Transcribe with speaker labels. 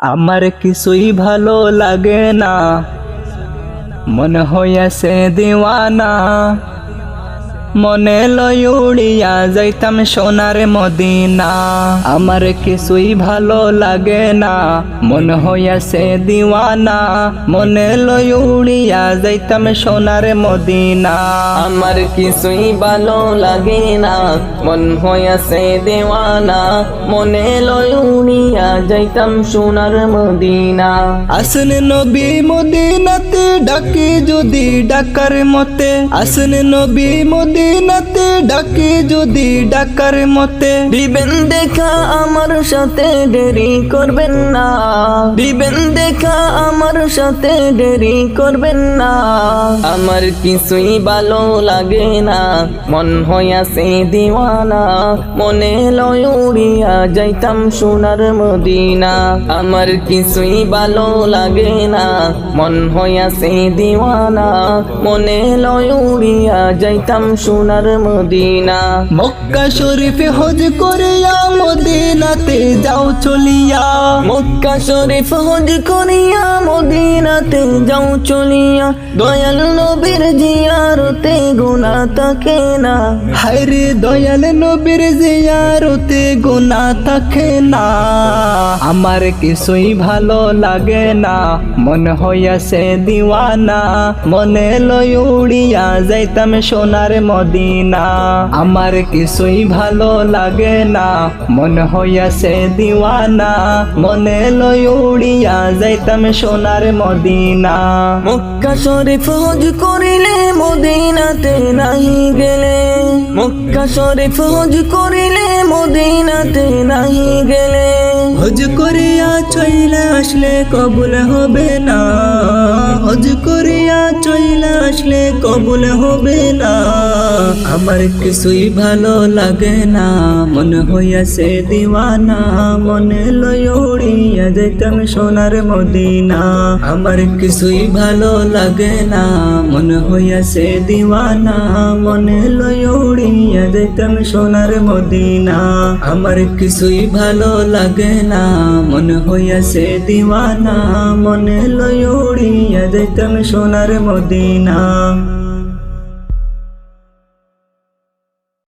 Speaker 1: আমার কিছুই ভালো লাগে না, মনে হইয়াছে দিওয়ানা। মনে লয় উড়িয়া যাইতাম সোনার মদিনা। আমার কিছুই ভালো লাগে না, মনে হইয়াছে দিওয়ানা। মনে লয় উড়িয়া যাইতাম সোনার মদিনা।
Speaker 2: আমার কিছুই ভালো লাগে না, মন হইয়াছে দেওয়ানা। মনে লয় উড়িয়া যাইতাম সোনার মদিনা।
Speaker 1: আসনে নবী মদিনাতে ডাকি যদি ডাকার মতে। আসনে নবী মদিনাতে ডাকি যদি ডাকার মতে।
Speaker 2: দিবেন দেখা আমার সাথে দেরি করবেন না। দিবেন দেখা আমার সাথে দেরি করবেন না। আমার কিছুই ভালো লাগে না, মন হইয়াছে দিওয়ানা। মনে লয় উড়িয়া যাইতাম সোনার মদিনা। আমার কিছুই ভালো লাগে না, মন হইয়াছে দিওয়ানা। মনে লয় উড়িয়া যাইতাম সোনার মদিনা।
Speaker 1: মক্কা শরীফে হজ করিয়া মদিনাতে যাও চলিয়া।
Speaker 2: মক্কা শরীফ হজ করিয়া মদিনাতে যাও চলিয়া। দয়াল নবীর জিয়ারতে গুনাহ থাকে না।
Speaker 1: হায়রে দয়াল নবীর জিয়ারতে গুনাহ থাকে না। আমার কিছুই ভালো লাগে না, মনে হইয়াছে দিওয়ানা। মনে লয় উড়িয়া যাইতাম সোনার মদিনা। আমার কিছুই ভালো লাগে না, মনে হইয়াছে দিওয়ানা। মনে লয় উড়িয়া যাইতাম সোনার মদিনা।
Speaker 2: মক্কা শরীফ হজ করিলে মদিনাতে নাহি গেলে। মক্কা শরীফ হজ করিলে মদিনাতে নাহি গেলে।
Speaker 1: হজ করিয়া চইলা আসলে কবুল হবে না। হজ করিয়া চইলা আসলে কবুল হবে না। আমার কিছুই ভালো লাগে না, মনে হইয়াছে দিওয়ানা। মনে লয় উড়িয়া যাইতাম সোনার মদিনা। আমার কিছুই ভালো লাগে না, মনে হইয়াছে দিওয়ানা। মনে লয় উড়িয়া যাইতাম সোনার মদিনা। আমার কিছুই ভালো লাগে না, মনে হইয়াছে দিওয়ানা। মনে লয় উড়িয়া যাইতাম সোনার মদিনা।